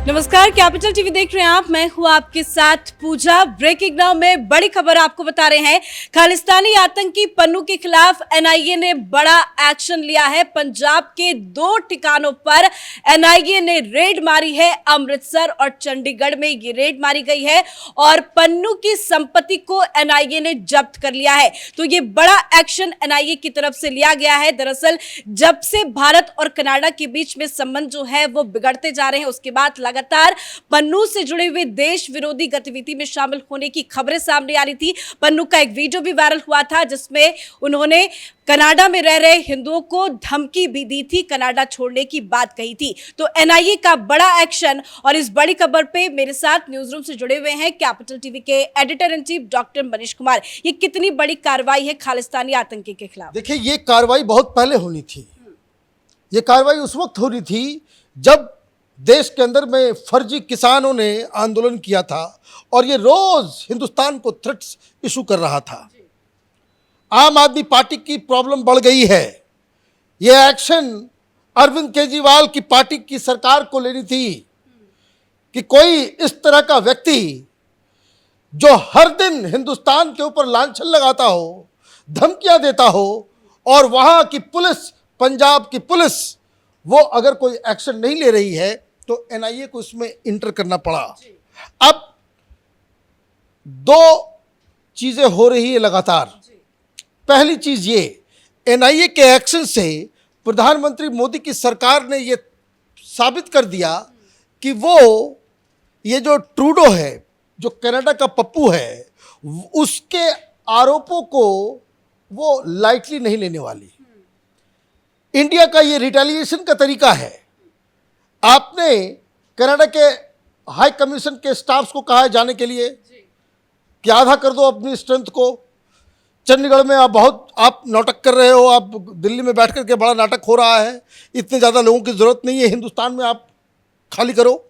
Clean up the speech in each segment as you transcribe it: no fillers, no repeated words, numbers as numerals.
नमस्कार, capital TV देख रहे हैं आप। मैं हूं आपके साथ पूजा। ब्रेकिंग नाउ में बड़ी खबर आपको बता रहे हैं। खालिस्तानी आतंकी पन्नू के खिलाफ एनआईए ने बड़ा एक्शन लिया है। पंजाब के 2 ठिकानों पर एनआईए ने रेड मारी है। अमृतसर और चंडीगढ़ में ये रेड मारी गई है और पन्नू की संपत्ति को एनआईए ने जब्त कर लिया है। तो ये बड़ा एक्शन एनआईए की तरफ से लिया गया है। दरअसल जब से भारत और कनाडा के बीच में संबंध जो है वो बिगड़ते जा रहे हैं, उसके बाद लगातार पन्नू से जुड़े हुए देश विरोधी गतिविधि में शामिल होने की खबरें सामने आ रही थी। पन्नू का एक वीडियो भी वायरल हुआ था जिसमें उन्होंने कनाडा में रह रहे हिंदुओं को धमकी भी दी थी, कनाडा छोड़ने की बात कही थी। तो एनआईए का बड़ा एक्शन और इस बड़ी खबर पे मेरे साथ न्यूज रूम से जुड़े हुए हैं कैपिटल टीवी के editor in chief doctor Manish Kumar. ये कितनी बड़ी कार्रवाई है खालिस्तानी आतंकी के खिलाफ? देखिए, ये कार्रवाई बहुत पहले होनी थी। ये कार्रवाई उस वक्त हो रही थी जब देश के अंदर में फर्जी किसानों ने आंदोलन किया था और ये रोज हिंदुस्तान को थ्रेट्स इशू कर रहा था। आम आदमी पार्टी की प्रॉब्लम बढ़ गई है। ये एक्शन अरविंद केजरीवाल की पार्टी की सरकार को लेनी थी कि कोई इस तरह का व्यक्ति जो हर दिन हिंदुस्तान के ऊपर लांछन लगाता हो, धमकियां देता हो और वहां की पुलिस, पंजाब की पुलिस, वो अगर कोई एक्शन नहीं ले रही है तो एनआईए को इसमें इंटर करना पड़ा। अब 2 चीजें हो रही है लगातार। पहली चीज ये, एनआईए के एक्शन से प्रधानमंत्री मोदी की सरकार ने ये साबित कर दिया कि वो ये जो ट्रूडो है, जो कनाडा का पप्पू है, उसके आरोपों को वो लाइटली नहीं लेने वाली। इंडिया का ये रिटेलिएशन का तरीका है। आपने कनाडा के हाई कमीशन के स्टाफ्स को कहा है जाने के लिए कि आधा कर दो अपनी स्ट्रेंथ को। चंडीगढ़ में आप नाटक कर रहे हो, आप दिल्ली में बैठ करके बड़ा नाटक हो रहा है, इतने ज़्यादा लोगों की ज़रूरत नहीं है हिंदुस्तान में, आप खाली करो।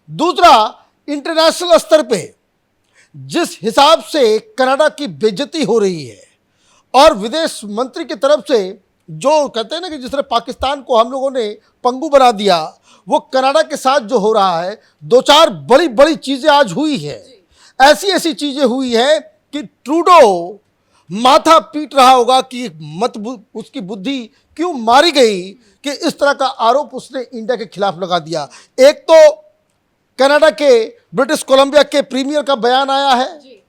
दूसरा, इंटरनेशनल स्तर पे जिस हिसाब से कनाडा की बेइज्जती हो रही है और विदेश मंत्री की तरफ से जो कहते हैं ना कि जिस तरह पाकिस्तान को हम लोगों ने पंगु बना दिया, वो कनाडा के साथ जो हो रहा है, 2-4 बड़ी बड़ी चीज़ें आज हुई है। ऐसी चीज़ें हुई है कि ट्रूडो माथा पीट रहा होगा कि उसकी बुद्धि क्यों मारी गई कि इस तरह का आरोप उसने इंडिया के खिलाफ लगा दिया। एक तो कनाडा के ब्रिटिश कोलंबिया के प्रीमियर का बयान आया है।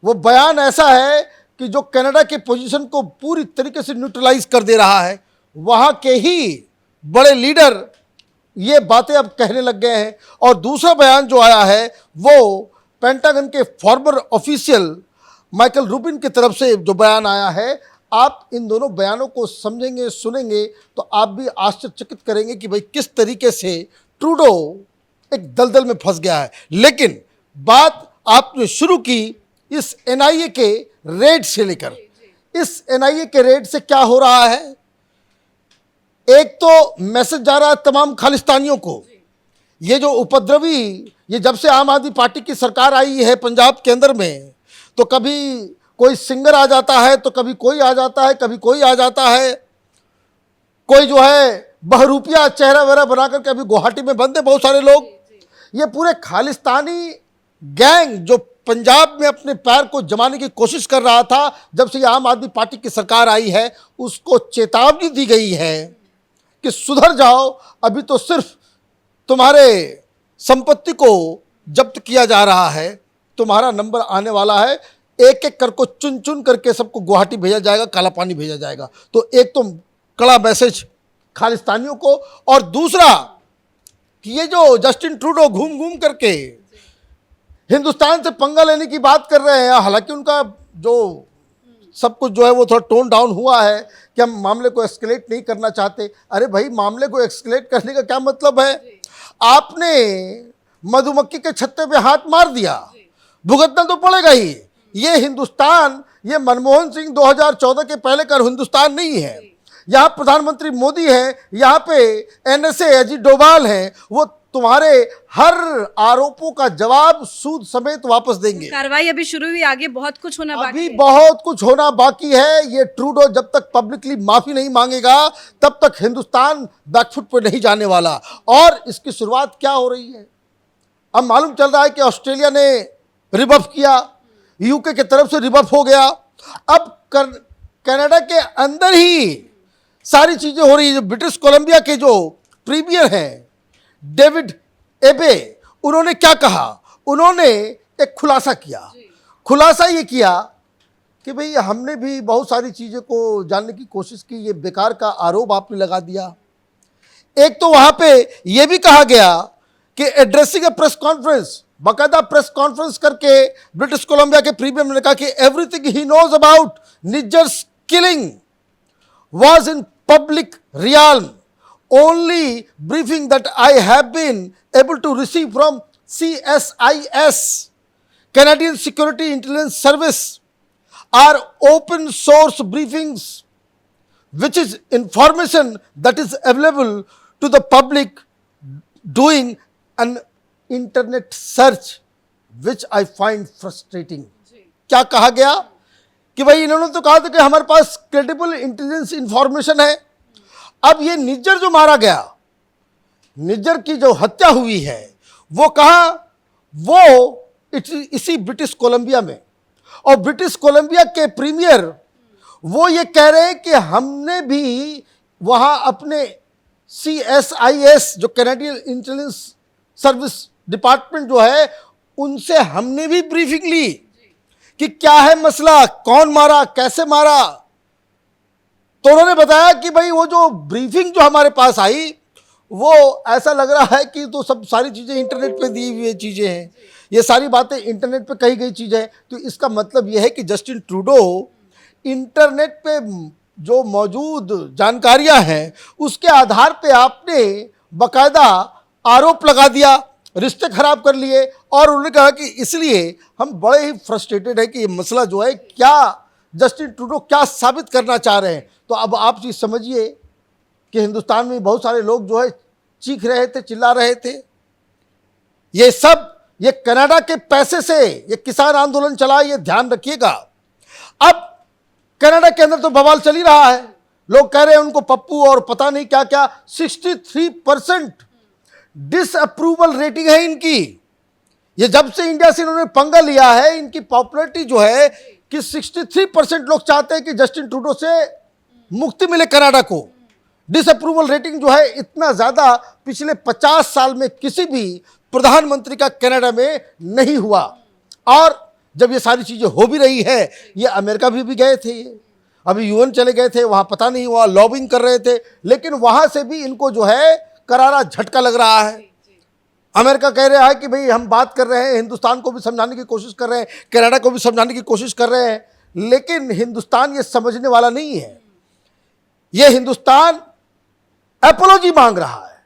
वो बयान ऐसा है कि जो कनाडा के पोजीशन को पूरी तरीके से न्यूट्रलाइज कर दे रहा है। वहाँ के ही बड़े लीडर ये बातें अब कहने लग गए हैं। और दूसरा बयान जो आया है वो पेंटागन के फॉर्मर ऑफिशियल माइकल रूबिन की तरफ से जो बयान आया है। आप इन दोनों बयानों को समझेंगे, सुनेंगे तो आप भी आश्चर्यचकित करेंगे कि भाई किस तरीके से ट्रूडो एक दलदल में फंस गया है। लेकिन बात आपने शुरू की इस एनआईए के रेड से लेकर। इस एनआईए के रेड से क्या हो रहा है? एक तो मैसेज जा रहा है तमाम खालिस्तानियों को। ये जो उपद्रवी, ये जब से आम आदमी पार्टी की सरकार आई है पंजाब के अंदर में, तो कभी कोई सिंगर आ जाता है, तो कभी कोई आ जाता है, कभी कोई आ जाता है, कोई जो है बहरूपिया चेहरा वेहरा बना करके अभी गुवाहाटी में बंद है बहुत सारे लोग। ये पूरे खालिस्तानी गैंग जो पंजाब में अपने पैर को जमाने की कोशिश कर रहा था, जब से आम आदमी पार्टी की सरकार आई है उसको चेतावनी दी गई है कि सुधर जाओ। अभी तो सिर्फ तुम्हारे संपत्ति को जब्त किया जा रहा है, तुम्हारा नंबर आने वाला है। एक एक कर को चुन चुन करके सबको गुवाहाटी भेजा जाएगा, काला पानी भेजा जाएगा। तो एक तो कड़ा मैसेज खालिस्तानियों को, और दूसरा कि ये जो जस्टिन ट्रूडो घूम घूम करके हिंदुस्तान से पंगा लेने की बात कर रहे हैं, हालांकि उनका जो सब कुछ जो है वो थोड़ा टोन डाउन हुआ है कि हम मामले को एस्केलेट नहीं करना चाहते। अरे भाई, मामले को एस्केलेट करने का क्या मतलब है? आपने मधुमक्खी के छत्ते पे हाथ मार दिया, भुगतना तो पड़ेगा ही। ये हिंदुस्तान, ये मनमोहन सिंह 2014 के पहले का हिंदुस्तान नहीं है। यहाँ प्रधानमंत्री मोदी है, यहाँ पे एनएसए अजीत डोभाल हैं, वो तुम्हारे हर आरोपों का जवाब सूद समेत वापस देंगे। कार्रवाई अभी शुरू हुई, आगे बहुत कुछ होना बाकी अभी है। बहुत कुछ होना बाकी है। ये ट्रूडो जब तक पब्लिकली माफी नहीं मांगेगा तब तक हिंदुस्तान बैकफुट पर नहीं जाने वाला। और इसकी शुरुआत क्या हो रही है, अब मालूम चल रहा है कि ऑस्ट्रेलिया ने रिबफ किया, यूके की तरफ से रिबफ हो गया, अब कनाडा के अंदर ही सारी चीजें हो रही है। जो ब्रिटिश कोलंबिया के जो प्रीमियर हैं डेविड एबे, उन्होंने क्या कहा, उन्होंने एक खुलासा किया। खुलासा ये किया कि भाई हमने भी बहुत सारी चीज़ों को जानने की कोशिश की, ये बेकार का आरोप आपने लगा दिया। एक तो वहां पे ये भी कहा गया कि एड्रेसिंग ए प्रेस कॉन्फ्रेंस, बाकायदा प्रेस कॉन्फ्रेंस करके ब्रिटिश कोलंबिया के प्रीमियर ने कहा कि everything he knows about Nijjar's killing was in public realm. Only briefing that I have been able to receive from CSIS, Canadian Security Intelligence Service, are open source briefings, which is information that is available to the public doing an internet search, which I find frustrating. क्या कहा गया कि भाई इन्होंने तो कहा था कि हमारे पास क्रेडिबल इंटेलिजेंस इंफॉर्मेशन है। अब ये निज्जर जो मारा गया, निज्जर की जो हत्या हुई है, वो कहा, वो इसी ब्रिटिश कोलंबिया में। और ब्रिटिश कोलंबिया के प्रीमियर वो ये कह रहे हैं कि हमने भी वहां अपने CSIS जो कैनेडियन इंटेलिजेंस सर्विस डिपार्टमेंट जो है, उनसे हमने भी ब्रीफिंग ली कि क्या है मसला, कौन मारा, कैसे मारा। तो उन्होंने बताया कि भाई वो जो ब्रीफिंग जो हमारे पास आई, वो ऐसा लग रहा है कि तो सब सारी चीज़ें इंटरनेट पे दी हुई चीज़ें हैं, ये सारी बातें इंटरनेट पे कही गई चीज़ें हैं। तो इसका मतलब ये है कि जस्टिन ट्रूडो इंटरनेट पे जो मौजूद जानकारियां हैं उसके आधार पे आपने बाकायदा आरोप लगा दिया, रिश्ते खराब कर लिए। और उन्होंने कहा कि इसलिए हम बड़े ही फ्रस्ट्रेटेड है कि ये मसला जो है, क्या जस्टिन ट्रूडो क्या साबित करना चाह रहे हैं। तो अब आप चीज़ समझिए कि हिंदुस्तान में बहुत सारे लोग जो है चीख रहे थे, चिल्ला रहे थे। ये सब ये कनाडा के पैसे से ये किसान आंदोलन चला, ये ध्यान रखिएगा। अब कनाडा के अंदर तो बवाल चल ही रहा है, लोग कह रहे हैं उनको पप्पू और पता नहीं क्या क्या। 63% डिसअप्रूवल रेटिंग है इनकी। ये जब से इंडिया से इन्होंने पंगा लिया है, इनकी पॉपुलैरिटी जो है कि 63% लोग चाहते हैं कि जस्टिन ट्रूडो से मुक्ति मिले कनाडा को। डिसअप्रूवल रेटिंग जो है इतना ज़्यादा पिछले 50 साल में किसी भी प्रधानमंत्री का कनाडा में नहीं हुआ। और जब ये सारी चीज़ें हो भी रही है, ये अमेरिका भी गए थे, ये अभी UN चले गए थे, वहाँ पता नहीं वहाँ लॉबिंग कर रहे थे, लेकिन वहाँ से भी इनको जो है करारा झटका लग रहा है। अमेरिका कह रहा है कि भाई हम बात कर रहे हैं, हिंदुस्तान को भी समझाने की कोशिश कर रहे हैं, कनाडा को भी समझाने की कोशिश कर रहे हैं, लेकिन हिंदुस्तान ये समझने वाला नहीं है। ये हिंदुस्तान अपोलॉजी मांग रहा है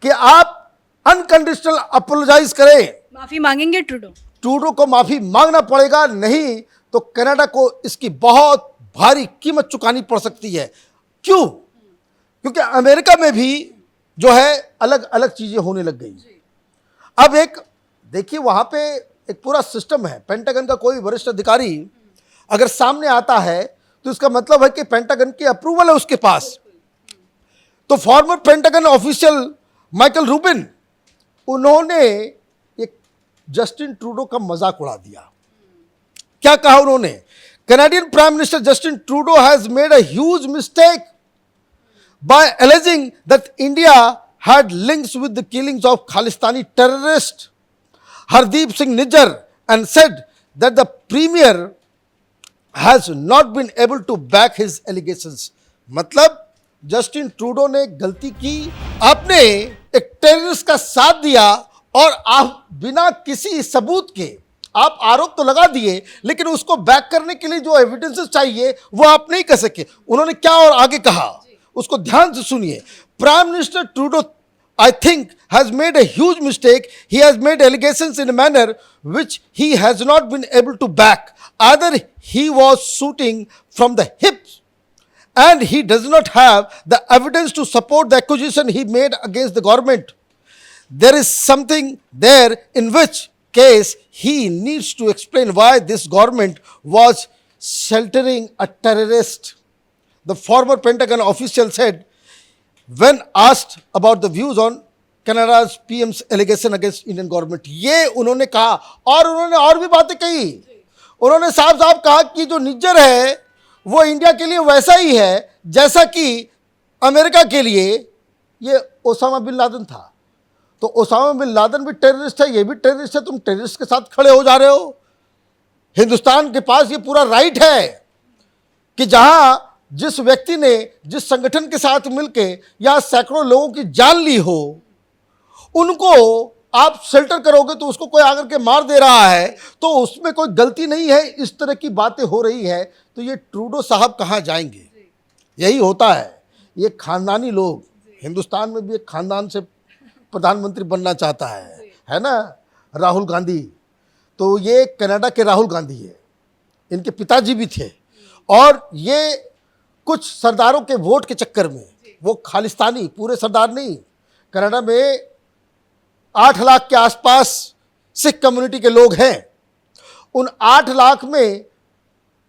कि आप अनकंडीशनल अपोलोजाइज करें। माफी मांगेंगे ट्रूडो को माफी मांगना पड़ेगा, नहीं तो कनाडा को इसकी बहुत भारी कीमत चुकानी पड़ सकती है। क्यों? क्योंकि अमेरिका में भी जो है अलग अलग चीजें होने लग गई। अब एक देखिए, वहां पे एक पूरा सिस्टम है। पेंटागन का कोई वरिष्ठ अधिकारी अगर सामने आता है तो इसका मतलब है कि पेंटागन की अप्रूवल है उसके पास। तो farmer pentagon official Michael Rubin, उन्होंने एक जस्टिन ट्रूडो का मजाक उड़ा दिया। क्या कहा उन्होंने? Canadian prime minister Justin Trudeau has made a huge mistake by alleging that India had links with the killings of Khalistani terrorist Hardeep Singh Nijjar and said that the premier has not been able to back his allegations. मतलब Justin Trudeau ने गलती की, आपने एक terrorist का साथ दिया और आप बिना किसी सबूत के आप आरोप तो लगा दिए, लेकिन उसको बैक करने के लिए जो एविडेंसेस चाहिए वो आप नहीं कर सके। उन्होंने क्या और आगे कहा, उसको ध्यान से सुनिए। Prime minister Trudeau, I think, has made a huge mistake. He has made allegations in a manner which he has not been able to back. Either he was shooting from the hips and he does not have the evidence to support the accusation he made against the government. there is something there in which case he needs to explain why this government was sheltering a terrorist. The former Pentagon official said, when asked about the views on Canada's PM's allegation against Indian government, ये उन्होंने कहा, और उन्होंने और भी बातें कही. उन्होंने साफ साफ कहा कि जो निज्जर है वो इंडिया के लिए वैसा ही है जैसा कि अमेरिका के लिए ये ओसामा बिन लादेन था. तो ओसामा बिन लादेन भी टेररिस्ट है, ये भी टेररिस्ट है, तुम टेररिस्ट के साथ खड़े हो जा रहे हो. हिंदुस्तान के पास ये पूरा राइट है कि जहां जिस व्यक्ति ने जिस संगठन के साथ मिलके या सैकड़ों लोगों की जान ली हो, उनको आप शेल्टर करोगे तो उसको कोई आकर के मार दे रहा है तो उसमें कोई गलती नहीं है. इस तरह की बातें हो रही है तो ये ट्रूडो साहब कहां जाएंगे? यही होता है, ये खानदानी लोग. हिंदुस्तान में भी एक खानदान से प्रधानमंत्री बनना चाहता है ना, राहुल गांधी. तो ये कनाडा के राहुल गांधी है, इनके पिताजी भी थे. और ये कुछ सरदारों के वोट के चक्कर में, वो खालिस्तानी पूरे सरदार नहीं, कनाडा में 8 लाख के आसपास सिख कम्युनिटी के लोग हैं. उन 8 लाख में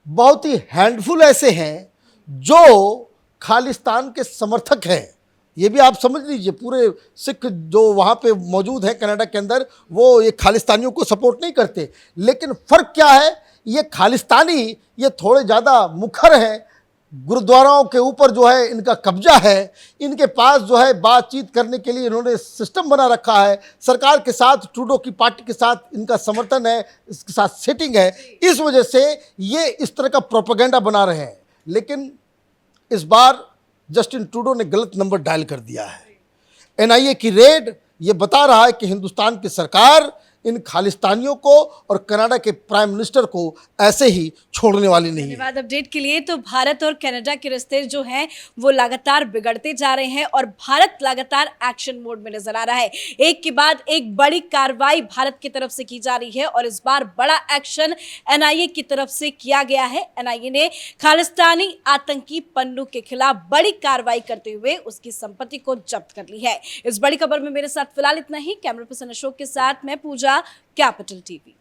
बहुत ही हैंडफुल ऐसे हैं जो खालिस्तान के समर्थक हैं. ये भी आप समझ लीजिए, पूरे सिख जो वहाँ पे मौजूद हैं कनाडा के अंदर, वो ये खालिस्तानियों को सपोर्ट नहीं करते. लेकिन फ़र्क क्या है, ये खालिस्तानी ये थोड़े ज़्यादा मुखर हैं. गुरुद्वाराओं के ऊपर जो है इनका कब्जा है, इनके पास जो है बातचीत करने के लिए इन्होंने सिस्टम बना रखा है. सरकार के साथ, ट्रूडो की पार्टी के साथ इनका समर्थन है, इसके साथ सेटिंग है. इस वजह से ये इस तरह का प्रोपेगेंडा बना रहे हैं. लेकिन इस बार जस्टिन ट्रूडो ने गलत नंबर डायल कर दिया है. एनआईए की रेड ये बता रहा है कि हिंदुस्तान की सरकार इन खालिस्तानियों को और कनाडा के प्राइम मिनिस्टर को ऐसे ही छोड़ने वाली नहीं है. धन्यवाद अपडेट के लिए. तो भारत और कनाडा के रिश्ते जो हैं वो लगातार बिगड़ते जा रहे हैं और भारत लगातार एक्शन मोड में नजर आ रहा है. एक के बाद एक बड़ी कार्रवाई भारत की तरफ से की जा रही है और इस बार बड़ा एक्शन एनआईए की तरफ से किया गया है. एनआईए ने खालिस्तानी आतंकी पन्नू के खिलाफ बड़ी कार्रवाई करते हुए उसकी संपत्ति को जब्त कर ली है. इस बड़ी खबर में मेरे साथ फिलहाल इतना ही. कैमरा पर्सन अशोक के साथ मैं पूजा, कैपिटल टीवी.